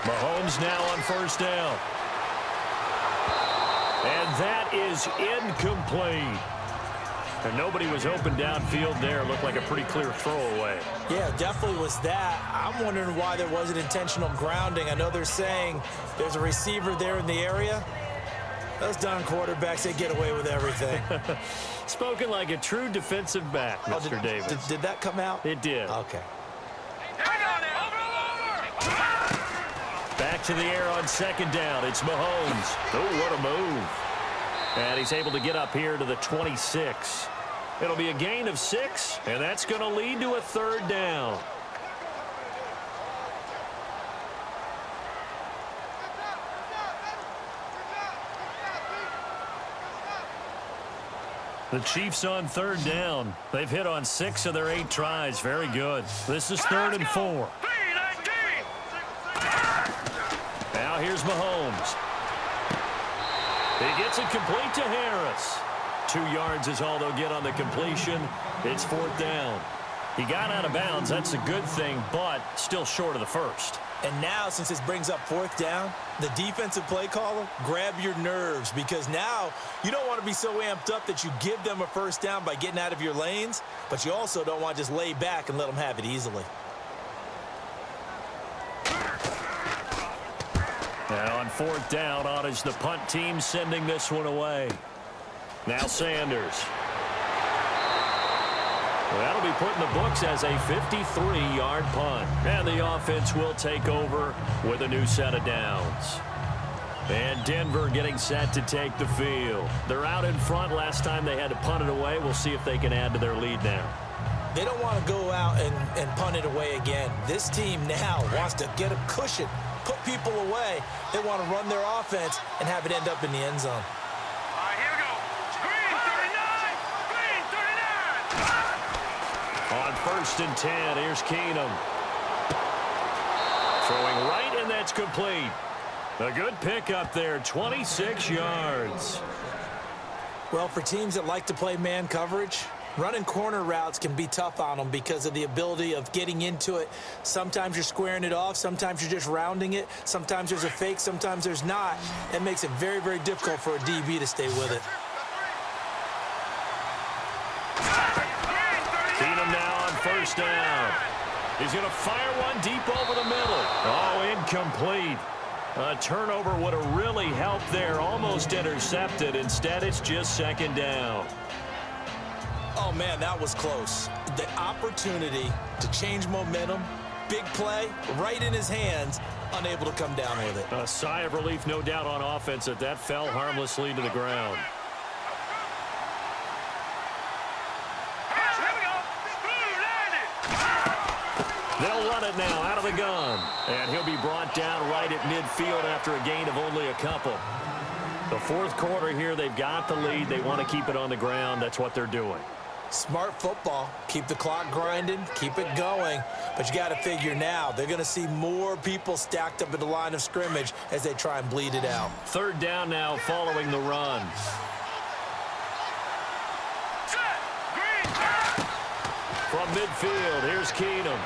Mahomes now on first down. And that is incomplete. And nobody was open downfield there. Looked like a pretty clear throwaway. Yeah, definitely was that. I'm wondering why there wasn't intentional grounding. I know they're saying there's a receiver there in the area. Those darn quarterbacks, they get away with everything. Spoken like a true defensive back, Mr. Davis. Did that come out? It did. Okay. Back to the air on second down. It's Mahomes. Oh, what a move. And he's able to get up here to the 26. It'll be a gain of 6, and that's going to lead to a third down. The Chiefs on third down. They've hit on 6 of their 8 tries. Very good. This is 3rd and 4. Now here's Mahomes. He gets it complete to Harris. 2 yards is all they'll get on the completion. It's 4th down. He got out of bounds. That's a good thing, but still short of the first. And now, since this brings up 4th down, the defensive play caller, grab your nerves, because now you don't want to be so amped up that you give them a first down by getting out of your lanes, but you also don't want to just lay back and let them have it easily. Now on 4th down, on is the punt team sending this one away. Now Sanders. Well, that'll be put in the books as a 53-yard punt. And the offense will take over with a new set of downs. And Denver getting set to take the field. They're out in front. Last time they had to punt it away. We'll see if they can add to their lead now. They don't want to go out and punt it away again. This team now wants to get a cushion, put people away. They want to run their offense and have it end up in the end zone. All right, here we go. Green 39. On 1st and 10, here's Keenum. Throwing right, and that's complete. A good pick up there, 26 yards. Well, for teams that like to play man coverage, running corner routes can be tough on them because of the ability of getting into it. Sometimes you're squaring it off. Sometimes you're just rounding it. Sometimes there's a fake. Sometimes there's not. That makes it very, very difficult for a DB to stay with it. Keenum now on 1st down. He's going to fire one deep over the middle. Oh, incomplete. A turnover would have really helped there. Almost intercepted. Instead, it's just 2nd down. Oh, man, that was close. The opportunity to change momentum, big play, right in his hands, unable to come down with it. A sigh of relief, no doubt, on offense that fell harmlessly to the ground. They'll run it now out of the gun. And he'll be brought down right at midfield after a gain of only a couple. The 4th quarter here, they've got the lead. They want to keep it on the ground. That's what they're doing. Smart football. Keep the clock grinding. Keep it going. But you got to figure now, they're going to see more people stacked up at the line of scrimmage as they try and bleed it out. 3rd down now following the run. From midfield, here's Keenum.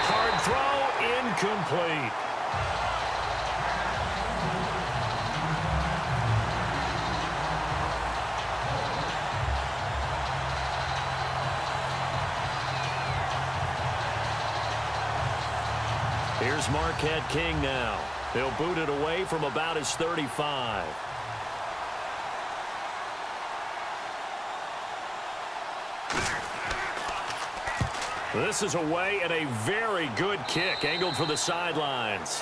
Hard throw, incomplete. Here's Marquette King now. He'll boot it away from about his 35. This is away and a very good kick, angled for the sidelines.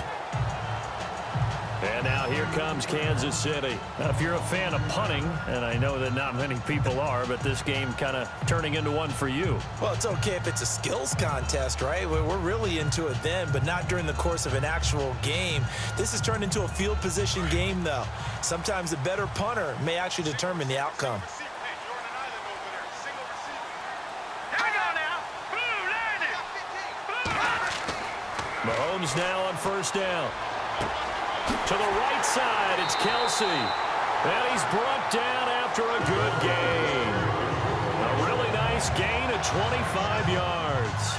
And now here comes Kansas City. Now, if you're a fan of punting, and I know that not many people are, but this game kind of turning into one for you. Well, it's okay if it's a skills contest, right? We're really into it then, but not during the course of an actual game. This has turned into a field position game, though. Sometimes the better punter may actually determine the outcome. Mahomes now on 1st down. To the right side, it's Kelsey. And he's brought down after a good gain. A really nice gain of 25 yards.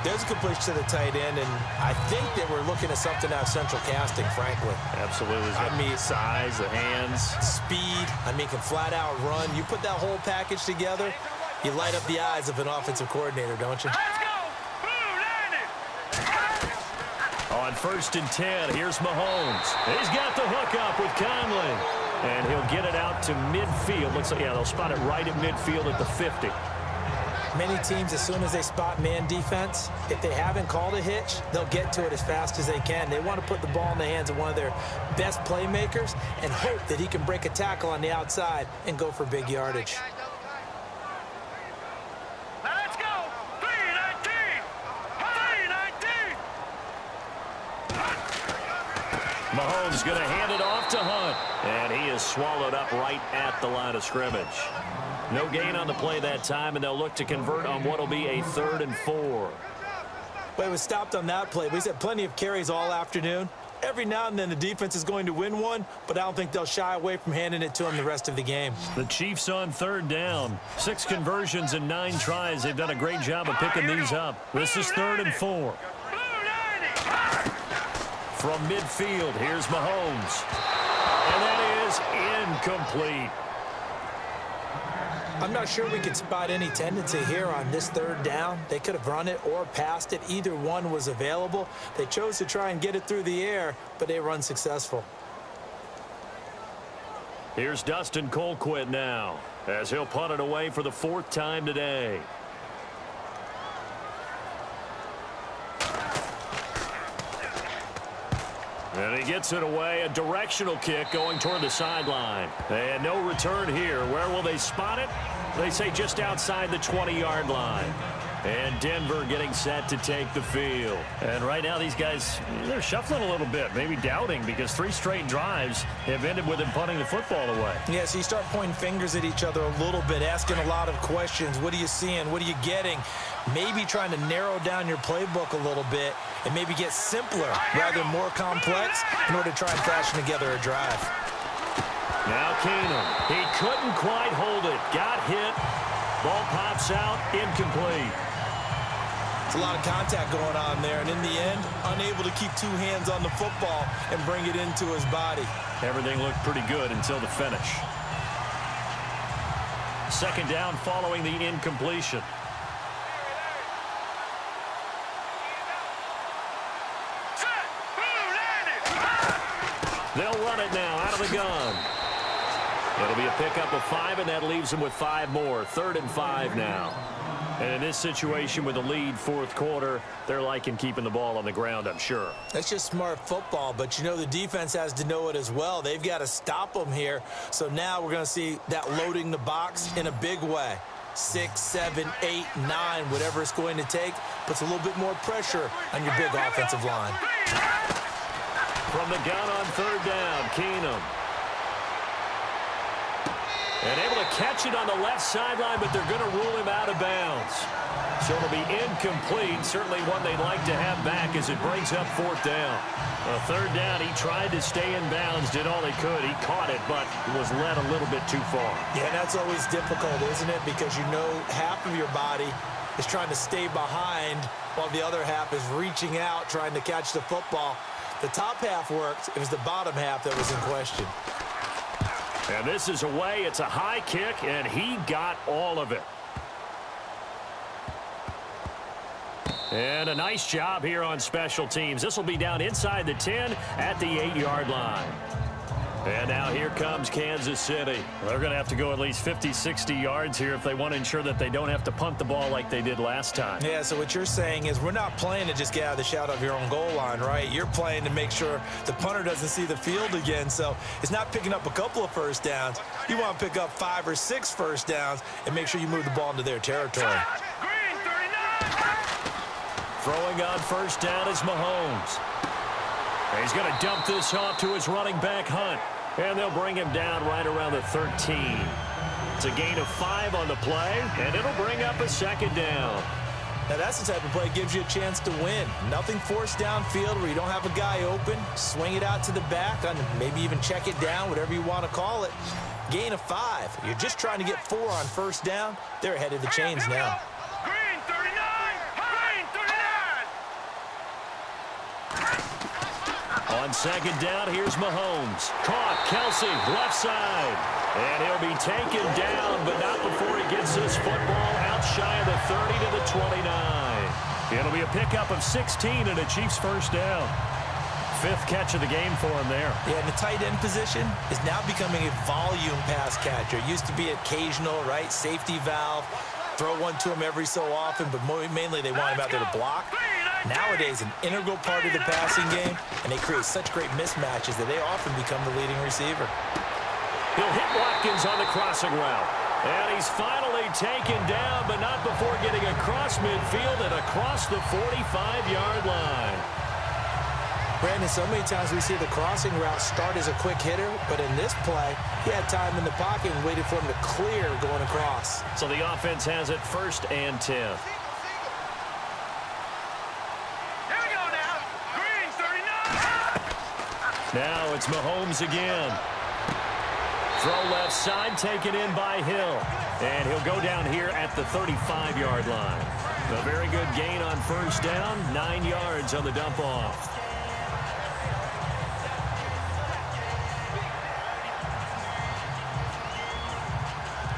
There's a completion to the tight end, and I think that we're looking at something out of central casting, frankly. Absolutely. I mean, size, the hands. Speed. I mean, can flat out run. You put that whole package together, you light up the eyes of an offensive coordinator, don't you? Let's go. Blue landed. On 1st and 10, here's Mahomes. He's got the hook up with Conley. And he'll get it out to midfield. Looks like, yeah, they'll spot it right at midfield at the 50. Many teams, as soon as they spot man defense, if they haven't called a hitch, they'll get to it as fast as they can. They want to put the ball in the hands of one of their best playmakers and hope that he can break a tackle on the outside and go for big yardage. Let's go. 319. 319. Mahomes going to hand it off to Hunt. And he is swallowed up right at the line of scrimmage. No gain on the play that time, and they'll look to convert on what will be a 3rd and 4. But it was stopped on that play. We've had plenty of carries all afternoon. Every now and then the defense is going to win one, but I don't think they'll shy away from handing it to them the rest of the game. The Chiefs on 3rd down. 6 conversions and 9 tries. They've done a great job of picking these up. This is 3rd and 4. From midfield, here's Mahomes. And that is incomplete. I'm not sure we could spot any tendency here on this 3rd down. They could have run it or passed it. Either one was available. They chose to try and get it through the air, but they were unsuccessful. Here's Dustin Colquitt now, as he'll punt it away for the 4th time today. And he gets it away, a directional kick going toward the sideline. And no return here. Where will they spot it? They say just outside the 20-yard line. And Denver getting set to take the field. And right now these guys, they're shuffling a little bit, maybe doubting, because 3 straight drives have ended with them punting the football away. Yeah, so you start pointing fingers at each other a little bit, asking a lot of questions. What are you seeing? What are you getting? Maybe trying to narrow down your playbook a little bit and maybe get simpler rather than more complex in order to try and fashion together a drive. Now Keenum. He couldn't quite hold it. Got hit. Ball pops out. Incomplete. It's a lot of contact going on there, and in the end, unable to keep 2 hands on the football and bring it into his body. Everything looked pretty good until the finish. 2nd down following the incompletion. They'll run it now out of the gun. It'll be a pickup of 5, and that leaves them with 5 more. 3rd and 5 now. And in this situation with a lead 4th quarter, they're liking keeping the ball on the ground, I'm sure. That's just smart football, but you know the defense has to know it as well. They've got to stop them here. So now we're going to see that loading the box in a big way. 6, 7, 8, 9, whatever it's going to take, puts a little bit more pressure on your big offensive line. From the gun on 3rd down, Keenum. And able to catch it on the left sideline, but they're going to rule him out of bounds. So it'll be incomplete. Certainly one they'd like to have back as it brings up 4th down. 3rd down, he tried to stay in bounds, did all he could. He caught it, but was led a little bit too far. Yeah, that's always difficult, isn't it? Because you know half of your body is trying to stay behind while the other half is reaching out, trying to catch the football. The top half worked. It was the bottom half that was in question. And this is away. It's a high kick, and he got all of it. And a nice job here on special teams. This will be down inside the 10 at the 8-yard line. And now here comes Kansas City. They're going to have to go at least 50, 60 yards here if they want to ensure that they don't have to punt the ball like they did last time. Yeah, so what you're saying is we're not playing to just get out of the shadow of your own goal line, right? You're playing to make sure the punter doesn't see the field again. So it's not picking up a couple of first downs. You want to pick up 5 or 6 first downs and make sure you move the ball into their territory. Green 39. Throwing on 1st down is Mahomes. He's going to dump this off to his running back, Hunt. And they'll bring him down right around the 13. It's a gain of 5 on the play, and it'll bring up a 2nd down. Now, that's the type of play that gives you a chance to win. Nothing forced downfield where you don't have a guy open. Swing it out to the back, and maybe even check it down, whatever you want to call it. Gain of 5. You're just trying to get 4 on 1st down. They're ahead of the chains now. Green 39. Green 39. On second down, here's Mahomes. Caught, Kelsey, left side. And he'll be taken down, but not before he gets this football out shy of the 30 to the 29. It'll be a pickup of 16 and a Chiefs first down. 5th catch of the game for him there. Yeah, and the tight end position is now becoming a volume pass catcher. It used to be occasional, right? Safety valve. Throw one to him every so often, but mainly they want him out there to block. Nowadays, an integral part of the passing game, and they create such great mismatches that they often become the leading receiver. He'll hit Watkins on the crossing route. And he's finally taken down, but not before getting across midfield and across the 45-yard line. Brandon, so many times we see the crossing route start as a quick hitter, but in this play, he had time in the pocket and waited for him to clear going across. So the offense has it 1st and 10. Here we go now. Green, 39. Now it's Mahomes again. Throw left side, taken in by Hill. And he'll go down here at the 35-yard line. A very good gain on first down, 9 yards on the dump off.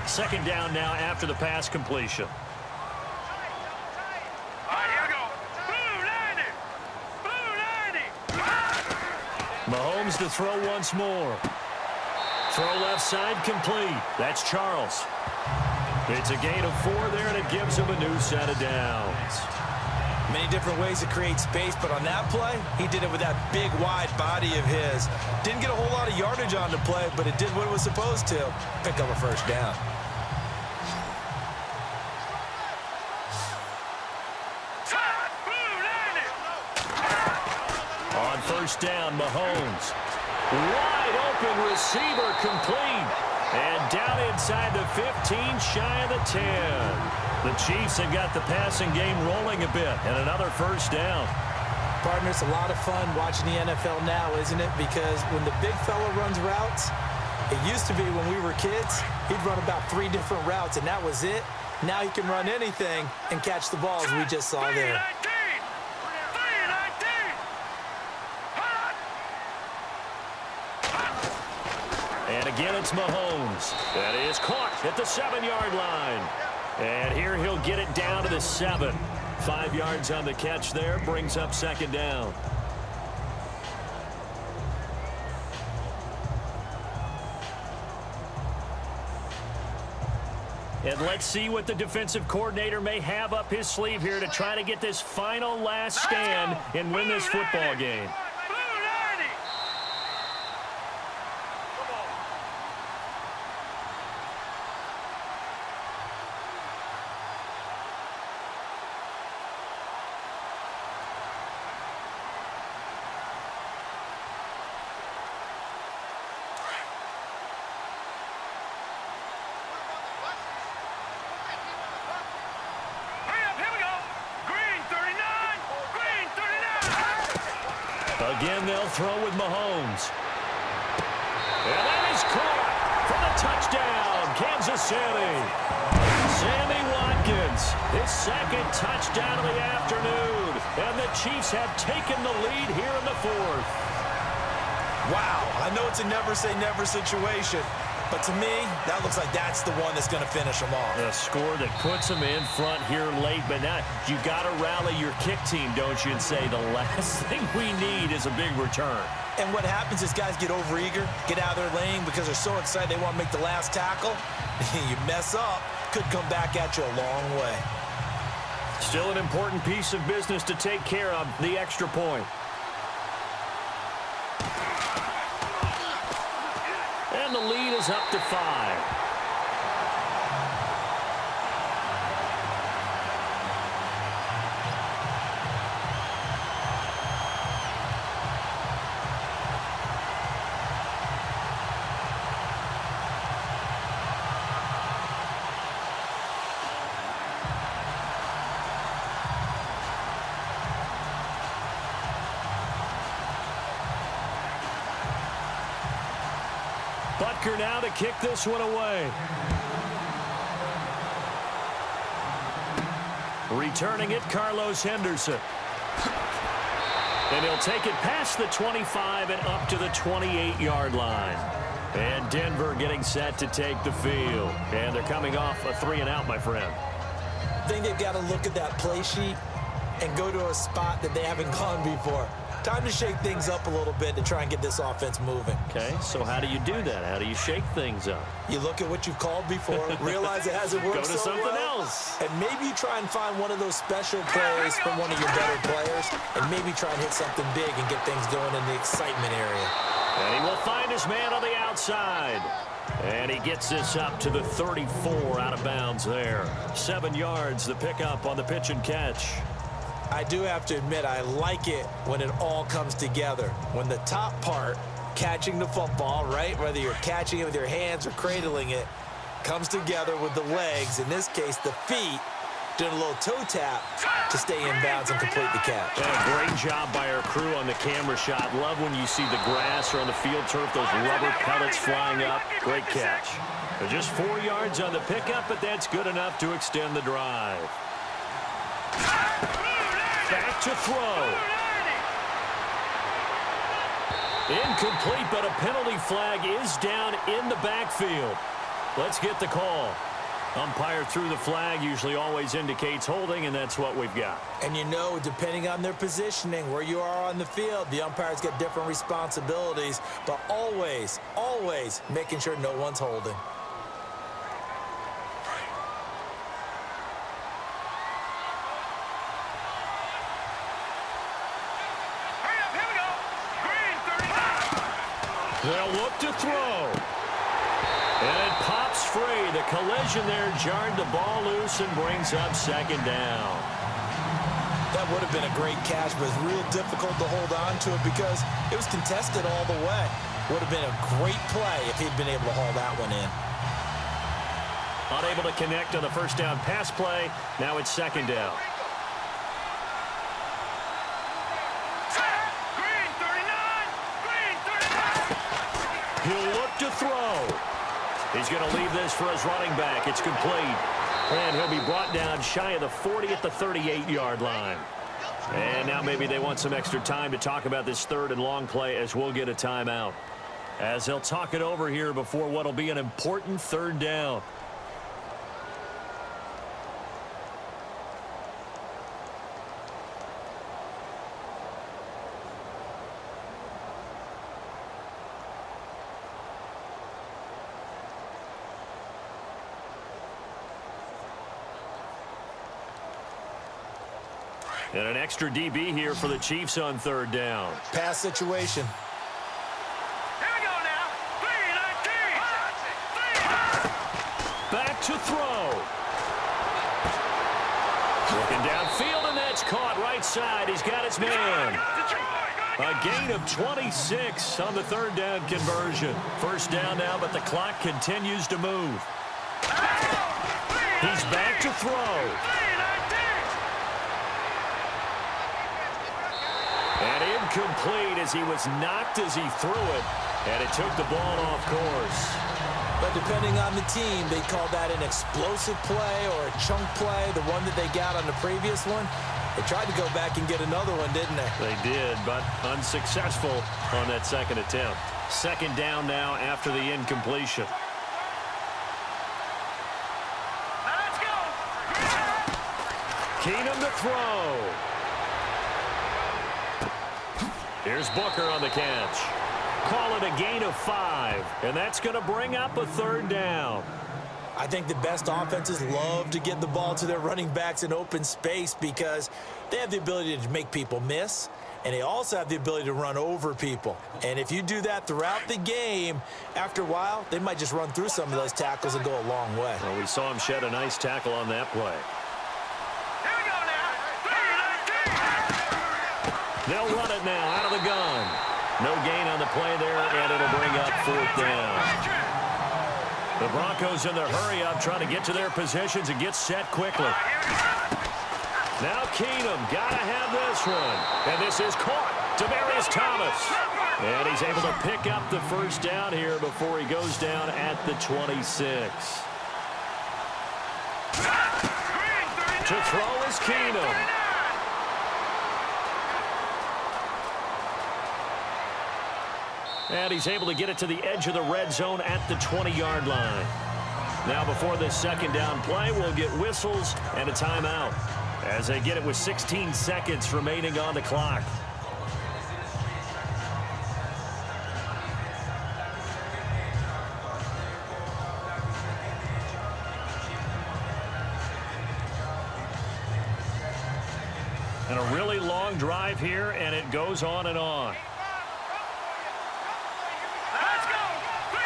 Second down now after the pass completion. All right, here we go. Blue 90. Blue 90. Mahomes to throw once more. Throw left side complete. That's Charles. It's a gain of 4 there, and it gives him a new set of downs. Many different ways to create space, but on that play, he did it with that big, wide body of his. Didn't get a whole lot of yardage on the play, but it did what it was supposed to. Pick up a first down. On first down, Mahomes. Wide open receiver complete. And down inside the 15, shy of the 10. The Chiefs have got the passing game rolling a bit, and another first down. Partner, it's a lot of fun watching the NFL now, isn't it? Because when the big fella runs routes, it used to be when we were kids, he'd run about 3 different routes, and that was it. Now he can run anything and catch the balls we just saw there. And again, it's Mahomes. That is caught at the 7-yard line. And here he'll get it down to the 7. 5 yards on the catch there, brings up second down. And let's see what the defensive coordinator may have up his sleeve here to try to get this final last stand and win this football game. Again, they'll throw with Mahomes. And that is caught for the touchdown, Kansas City. Sammy Watkins, his 2nd touchdown of the afternoon. And the Chiefs have taken the lead here in the 4th. Wow, I know it's a never-say-never situation, but to me, that looks like that's the one that's going to finish them off. A score that puts them in front here late, but now you got to rally your kick team, don't you, and say the last thing we need is a big return. And what happens is guys get overeager, get out of their lane because they're so excited they want to make the last tackle. You mess up, could come back at you a long way. Still an important piece of business to take care of, the extra point. And the lead is up to 5. Butker now to kick this one away. Returning it, Carlos Henderson. And he'll take it past the 25 and up to the 28-yard line. And Denver getting set to take the field. And they're coming off a 3-and-out, my friend. I think they've got to look at that play sheet and go to a spot that they haven't gone before. Time to shake things up a little bit to try and get this offense moving. Okay, so how do you do that? How do you shake things up? You look at what you've called before, realize it hasn't worked Go to so something well, else. and maybe you try and find one of those special plays from one of your better players, and maybe try and hit something big and get things going in the excitement area. And he will find his man on the outside. And he gets this up to the 34 out of bounds there. 7 yards, the pickup on the pitch and catch. I do have to admit, I like it when it all comes together. When the top part, catching the football, right, whether you're catching it with your hands or cradling it, comes together with the legs, in this case the feet, doing a little toe tap to stay in bounds and complete the catch. And a great job by our crew on the camera shot. Love when you see the grass or on the field turf, those rubber pellets flying up. Great catch. They're just 4 yards on the pickup, but that's good enough to extend the drive. Back to throw. Incomplete, but a penalty flag is down in the backfield. Let's get the call. Umpire threw the flag, usually always indicates holding, and that's what we've got. And you know, depending on their positioning, where you are on the field, the umpires get different responsibilities, but always, always making sure no one's holding. They'll look to throw. And it pops free. The collision there jarred the ball loose and brings up second down. That would have been a great catch, but it's real difficult to hold on to it because it was contested all the way. Would have been a great play if he'd been able to haul that one in. Unable to connect on the first down pass play. Now it's second down. He'll look to throw. He's going to leave this for his running back. It's complete. And he'll be brought down shy of the 40 at the 38-yard line. And now maybe they want some extra time to talk about this third and long play as we'll get a timeout. As they'll talk it over here before what will be an important third down. And an extra DB here for the Chiefs on third down. Pass situation. Here we go now. 3-19. Back to throw. Looking downfield, and that's caught right side. He's got his man. A gain of 26 on the third down conversion. First down now, but the clock continues to move. He's back to throw. And incomplete as he was knocked as he threw it, and it took the ball off course. But depending on the team, they call that an explosive play or a chunk play, the one that they got on the previous one. They tried to go back and get another one, didn't they? They did, but unsuccessful on that second attempt. Second down now after the incompletion. Let's go. Keenum to throw. Here's Booker on the catch. Call it a gain of 5, and that's going to bring up a third down. I think the best offenses love to get the ball to their running backs in open space because they have the ability to make people miss, and they also have the ability to run over people. And if you do that throughout the game, after a while, they might just run through some of those tackles and go a long way. Well, we saw him shed a nice tackle on that play. Here we go now. 3-19. They'll run it now out of the gun. No gain on the play there, and it'll bring up fourth down. The Broncos in their hurry-up trying to get to their positions and get set quickly. Now Keenum got to have this one. And this is caught. Demaryius Thomas. And he's able to pick up the first down here before he goes down at the 26. To throw is Keenum. And he's able to get it to the edge of the red zone at the 20-yard line. Now before this second down play, we'll get whistles and a timeout as they get it with 16 seconds remaining on the clock. And a really long drive here, and it goes on and on. Let's go. 319.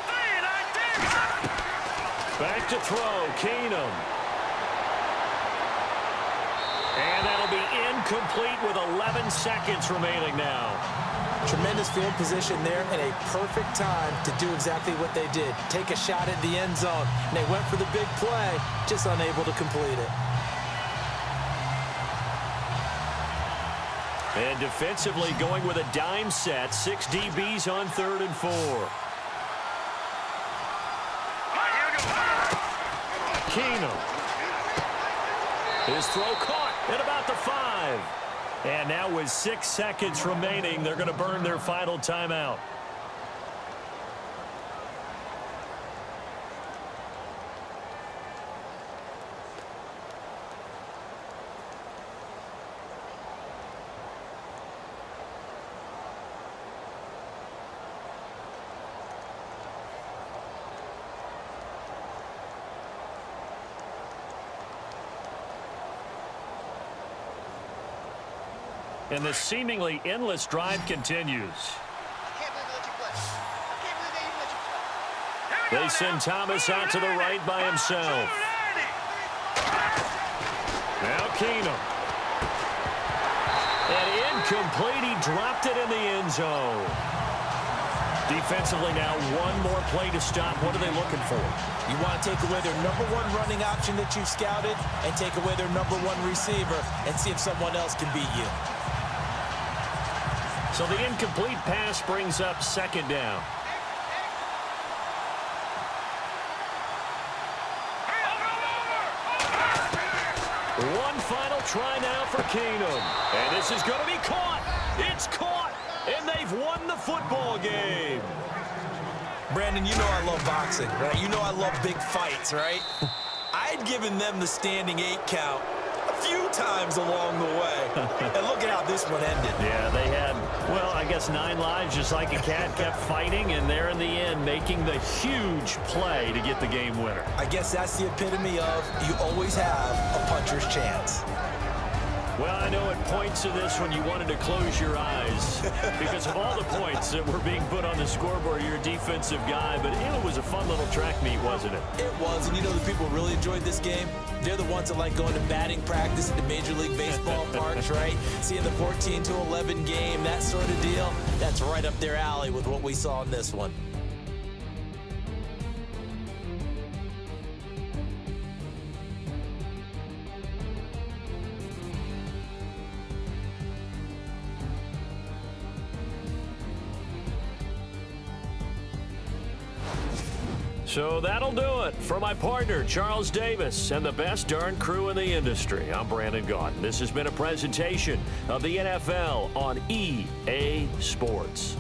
319. Back to throw, Keenum. And that'll be incomplete with 11 seconds remaining now. Tremendous field position there and a perfect time to do exactly what they did. Take a shot at the end zone. And they went for the big play, just unable to complete it. And defensively going with a dime set. 6 DBs on 3rd and 4. Keenum. His throw caught at about the 5. And now with 6 seconds remaining, they're going to burn their final timeout. And the seemingly endless drive continues. They send Thomas out to the right by himself. Now Keenum. And incomplete. He dropped it in the end zone. Defensively now, one more play to stop. What are they looking for? You want to take away their number one running option that you've scouted and take away their number one receiver and see if someone else can beat you. So the incomplete pass brings up 2nd down. One final try now for Keenum. And this is going to be caught. It's caught. And they've won the football game. Brandon, you know I love boxing, right? You know I love big fights, right? I'd given them the standing 8 count a few times along the way. And look at how this one ended. Yeah, they had, well, I guess 9 lives, just like a cat, kept fighting, and they're in the end making the huge play to get the game winner. I guess that's the epitome of you always have a puncher's chance. Well, I know at points of this when you wanted to close your eyes because of all the points that were being put on the scoreboard. You're a defensive guy, but it was a fun little track meet, wasn't it? It was, and you know the people who really enjoyed this game? They're the ones that like going to batting practice at the Major League Baseball parks, right? Seeing the 14-11 game, that sort of deal. That's right up their alley with what we saw in this one. So that'll do it for my partner, Charles Davis, and the best darn crew in the industry. I'm Brandon Gaudin. This has been a presentation of the NFL on EA Sports.